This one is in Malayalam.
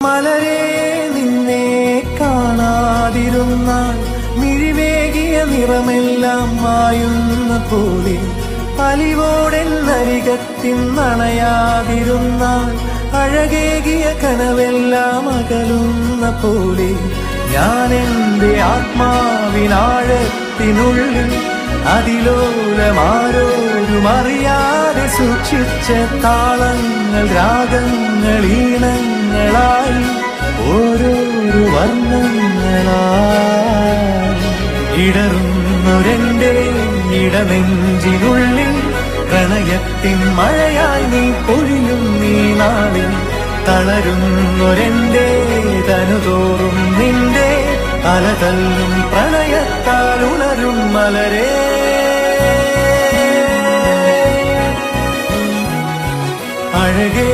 മലരേ നിന്നെ കാണാതിരുന്നാൽ മിഴിവേകിയ നിറമെല്ലാം മായുന്ന പോലെ അലിവോടെന്നരികത്തിന്നണയാതിരുന്നാൽ അഴകേകിയ കനവെല്ലാം അകലുന്ന പോലെ ഞാൻ എൻ്റെ ആത്മാവിനാഴത്തിനുള്ളിൽ അതിലോലമാരോരും അറിയാതെ സൂക്ഷിച്ച താളങ്ങൾ രാഗങ്ങൾ ഈണങ്ങളായി ഓരോരോ വർണ്ണങ്ങളായി ഇടറുന്നൊരെന്റെ ഇടനെഞ്ചിനുള്ളിൽ പ്രണയത്തിൻ മഴയായി നീ പൊഴിയും നീ നാളിൽ തളരുന്നൊരെന്റെ തനുതോറും നിന്റെ അലതല്ലും പ്രണയത്താൽ ഉണരും മലരേ അഴകേ